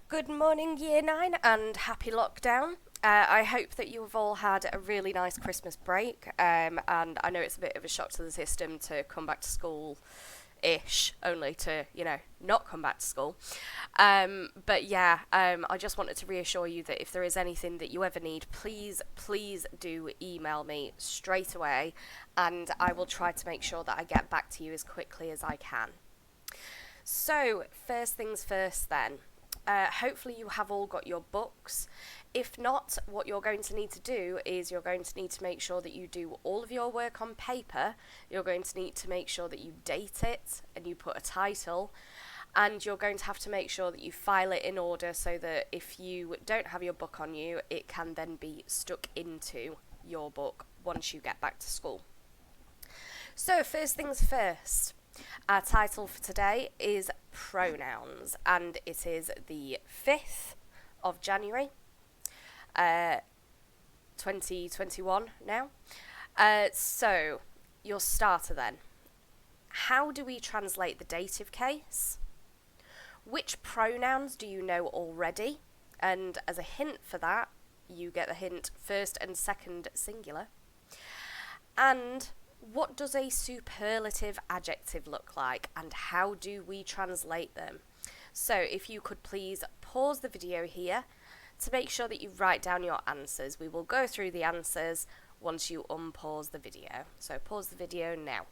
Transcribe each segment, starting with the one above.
Good morning, Year 9, and happy lockdown. I hope that you've all had a really nice Christmas break, and I know it's a bit of a shock to the system to come back to school ish, only to, not come back to school. But I just wanted to reassure you that if there is anything that you ever need, please do email me straight away, and I will try to make sure that I get back to you as quickly as I can. So, first things first then. Hopefully you have all got your books. If not, what you're going to need to do is you're going to need to make sure that you do all of your work on paper. You're going to need to make sure that you date it and you put a title. And you're going to have to make sure that you file it in order so that if you don't have your book on you, it can then be stuck into your book once you get back to school. So, first things first. Our title for today is Pronouns, and it is the 5th of January, 2021 now. So, your starter then. How do we translate the dative case? Which pronouns do you know already? And as a hint for that, you get the hint first and second singular. And what does a superlative adjective look like, and how do we translate them? So if you could please pause the video here to make sure that you write down your answers. We will go through the answers once you unpause the video. So pause the video now.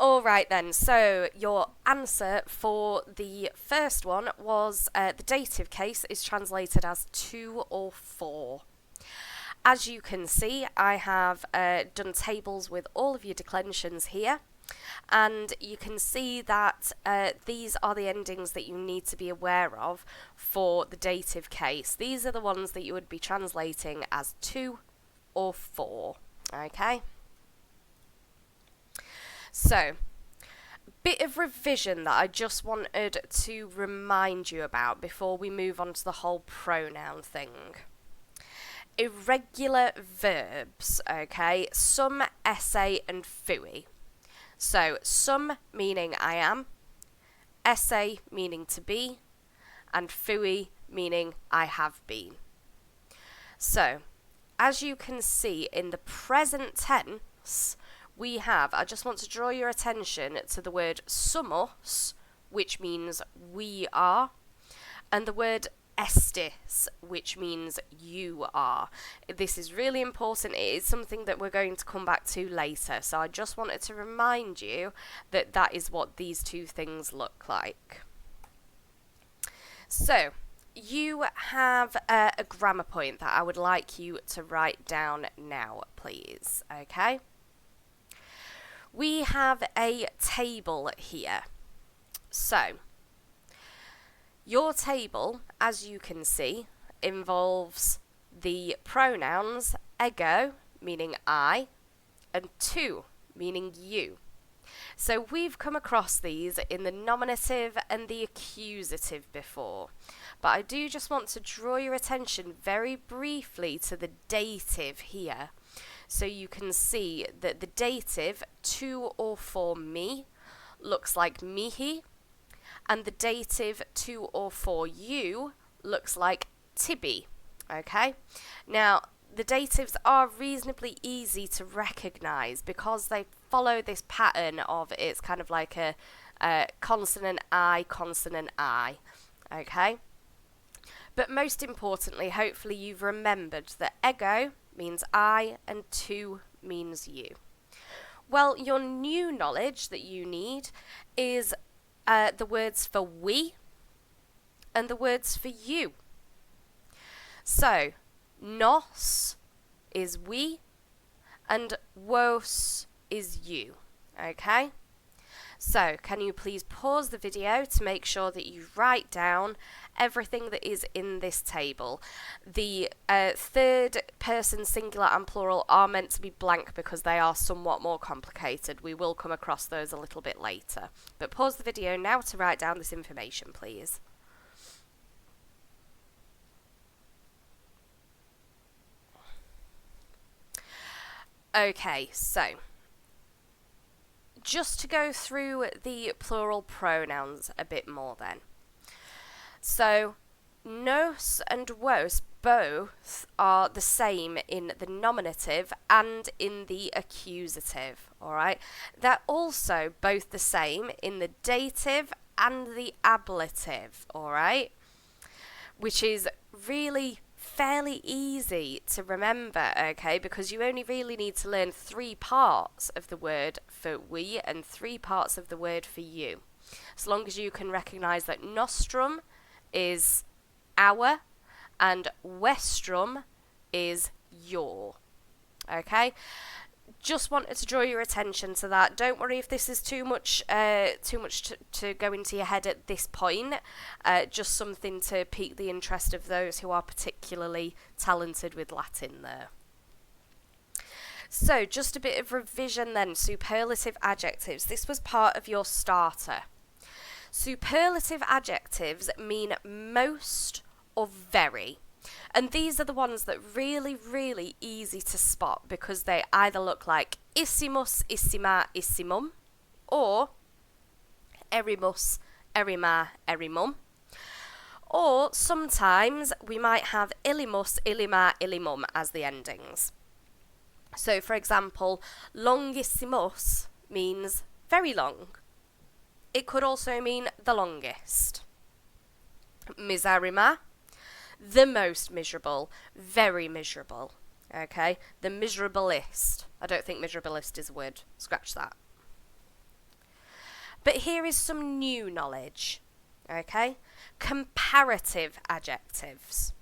Alright then, so your answer for the first one was the dative case is translated as to or for. As you can see, I have done tables with all of your declensions here, and you can see that these are the endings that you need to be aware of for the dative case. These are the ones that you would be translating as to or for, okay? So, bit of revision that I just wanted to remind you about before we move on to the whole pronoun thing. Irregular verbs, okay? Some, essay, and fui. So, some meaning I am, essay meaning to be, and fui meaning I have been. So, as you can see in the present tense, we have, I just want to draw your attention to the word somos, which means we are, and the word estis, which means you are. This is really important. It is something that we're going to come back to later, so I just wanted to remind you that that is what these two things look like. So, you have a grammar point that I would like you to write down now, please, okay? We have a table here. So, your table, as you can see, involves the pronouns ego, meaning I, and tu, meaning you. So we've come across these in the nominative and the accusative before, but I do just want to draw your attention very briefly to the dative here. So you can see that the dative to or for me looks like mihi, and the dative to or for you looks like tibi, okay? Now, the datives are reasonably easy to recognise because they follow this pattern of it's kind of like a consonant I, okay? But most importantly, hopefully you've remembered that ego means I and tu means you. Well, your new knowledge that you need is the words for we and the words for you. So, nos is we and vos is you, okay? So, can you please pause the video to make sure that you write down everything that is in this table. The third person singular and plural are meant to be blank because they are somewhat more complicated. We will come across those a little bit later. But pause the video now to write down this information, please. Okay, so just to go through the plural pronouns a bit more then. So, nos and vos both are the same in the nominative and in the accusative, alright? They're also both the same in the dative and the ablative, alright? Which is really fairly easy to remember, okay? Because you only really need to learn 3 parts of the word for we and 3 parts of the word for you. As long as you can recognise that nostrum is our and vestrum is your. Okay? Just wanted to draw your attention to that. Don't worry if this is too much to go into your head at this point. Just something to pique the interest of those who are particularly talented with Latin there. So, just a bit of revision then. Superlative adjectives. This was part of your starter. Superlative adjectives mean most or very. And these are the ones that really, really easy to spot because they either look like issimus, issima, issimum, or erimus, erima, erimum. Or sometimes we might have illimus, illima, illimum as the endings. So, for example, longissimus means very long. It could also mean the longest. Miserrima, the most miserable, very miserable. Okay, the miserablest. I don't think miserablest is a word. Scratch that. But here is some new knowledge. Okay, comparative adjectives.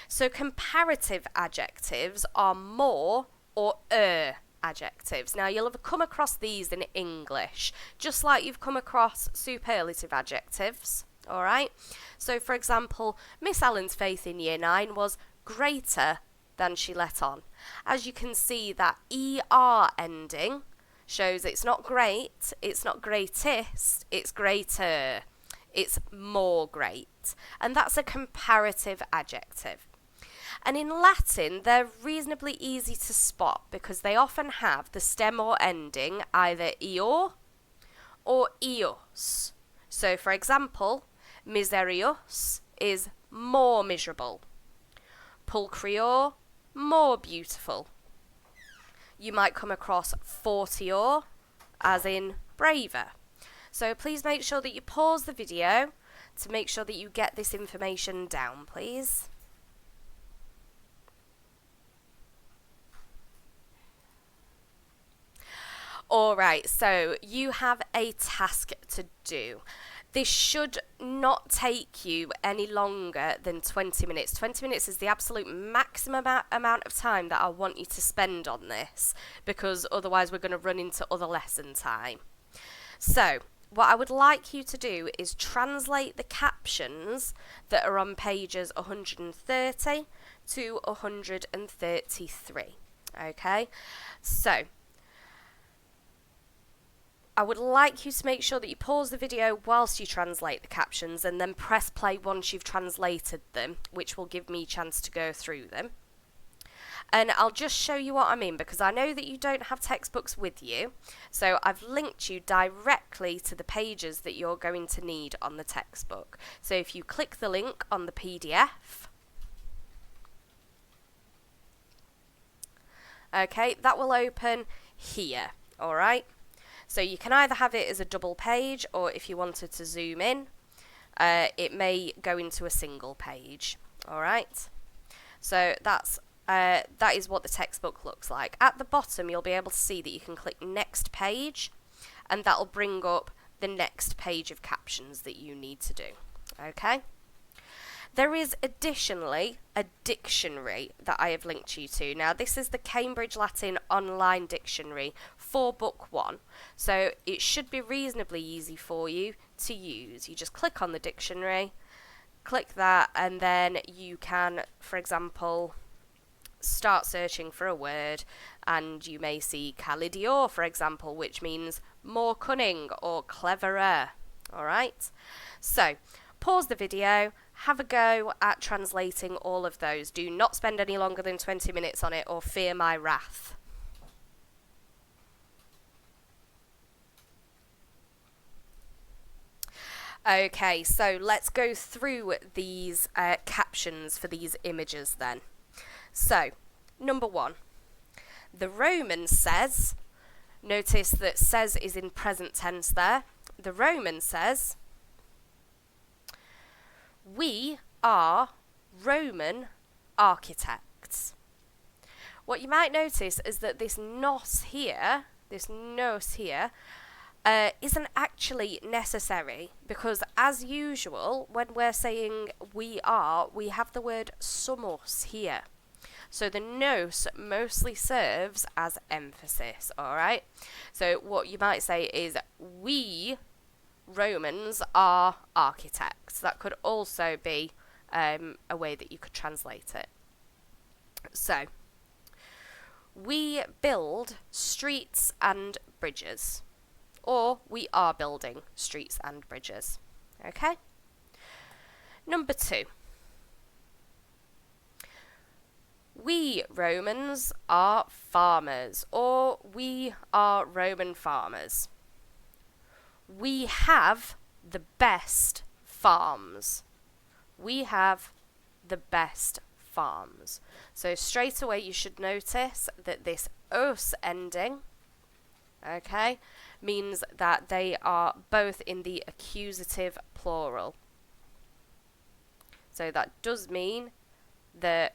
So comparative adjectives are more or adjectives. Now you'll have come across these in English, just like you've come across superlative adjectives. Alright, so for example, Miss Allen's faith in year 9 was greater than she let on. As you can see, that ER ending shows it's not great, it's not greatest, it's greater, it's more great. And that's a comparative adjective. And in Latin, they're reasonably easy to spot because they often have the stem or ending either ior or ius. So for example, miserius is more miserable. Pulchrior, more beautiful. You might come across fortior, as in braver. So please make sure that you pause the video to make sure that you get this information down, please. Alright, so you have a task to do. This should not take you any longer than 20 minutes. 20 minutes is the absolute maximum amount of time that I want you to spend on this, because otherwise we're going to run into other lesson time. So, what I would like you to do is translate the captions that are on pages 130 to 133. Okay? So, I would like you to make sure that you pause the video whilst you translate the captions and then press play once you've translated them, which will give me a chance to go through them. And I'll just show you what I mean, because I know that you don't have textbooks with you, so I've linked you directly to the pages that you're going to need on the textbook. So if you click the link on the PDF, okay, that will open here, alright? So you can either have it as a double page, or if you wanted to zoom in, it may go into a single page. Alright? So that is what the textbook looks like. At the bottom, you'll be able to see that you can click next page, and that'll bring up the next page of captions that you need to do. Okay? There is additionally a dictionary that I have linked you to. Now, this is the Cambridge Latin Online Dictionary for Book 1, so it should be reasonably easy for you to use. You just click on the dictionary, click that, and then you can, for example, start searching for a word, and you may see calidior, for example, which means more cunning or cleverer. Alright? So, pause the video, have a go at translating all of those. Do not spend any longer than 20 minutes on it or fear my wrath. Okay, so let's go through these captions for these images then. So, number 1, the Roman says, notice that says is in present tense there. The Roman says, we are Roman architects. What you might notice is that this nos here, isn't actually necessary, because as usual, when we're saying we are, we have the word somos here. So the nos mostly serves as emphasis, alright? So what you might say is, we Romans are architects. That could also be a way that you could translate it. So, we build streets and bridges. Or we are building streets and bridges. Okay? Number 2. We Romans are farmers, or we are Roman farmers. We have the best farms. We have the best farms. So straight away you should notice that this os ending, okay, means that they are both in the accusative plural. So that does mean that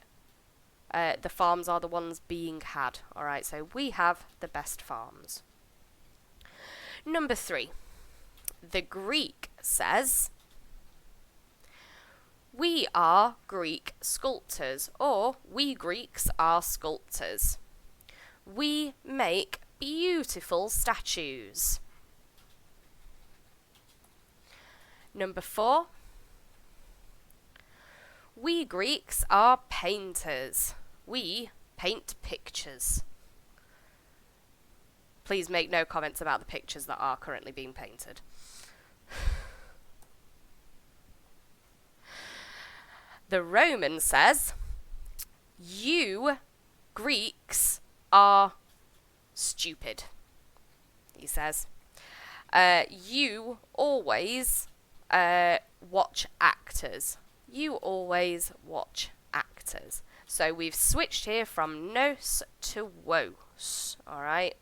the farms are the ones being had. Alright, so we have the best farms. Number 3. The Greek says, we are Greek sculptors, or we Greeks are sculptors. We make beautiful statues. Number 4. We Greeks are painters. We paint pictures. Please make no comments about the pictures that are currently being painted. The Roman says, you Greeks are stupid. He says, you always watch actors. You always watch actors. So we've switched here from nos to wos. Alright?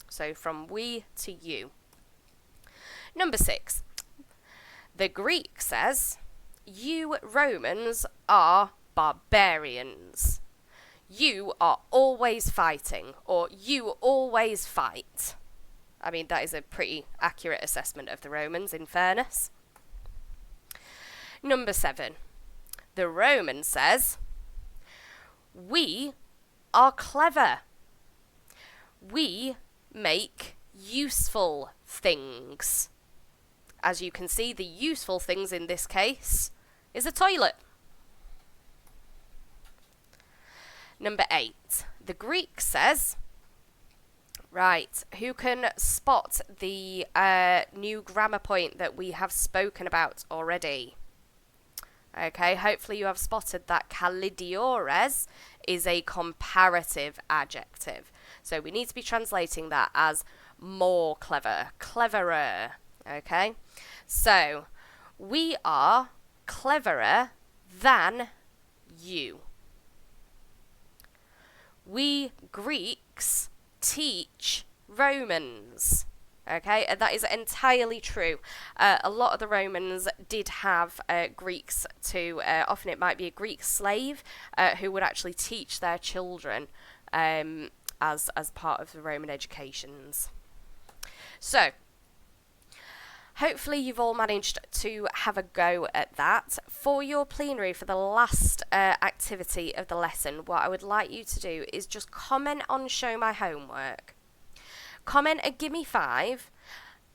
So from we to you. Number 6. The Greek says, you Romans are barbarians. You are always fighting, or you always fight. I mean, that is a pretty accurate assessment of the Romans, in fairness. Number 7. The Roman says, we are clever. We make useful things. As you can see, the useful things in this case is a toilet. Number 8. The Greek says, right, who can spot the new grammar point that we have spoken about already? Okay, hopefully you have spotted that kalidiores is a comparative adjective. So we need to be translating that as more clever, cleverer. Okay, so we are cleverer than you. We Greeks teach Romans. Okay, and that is entirely true. A lot of the Romans did have Greeks too. Often it might be a Greek slave who would actually teach their children as part of the Roman educations. So, hopefully you've all managed to have a go at that. For your plenary, for the last activity of the lesson, what I would like you to do is just comment on show my homework. Comment a gimme 5.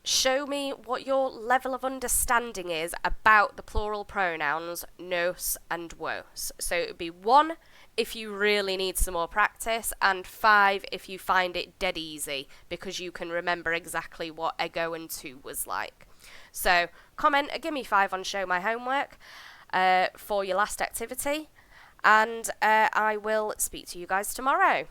Show me what your level of understanding is about the plural pronouns nos and wos. So it would be 1 if you really need some more practice, and 5 if you find it dead easy because you can remember exactly what ego and to was like. So comment a gimme 5 on show my homework for your last activity, and I will speak to you guys tomorrow.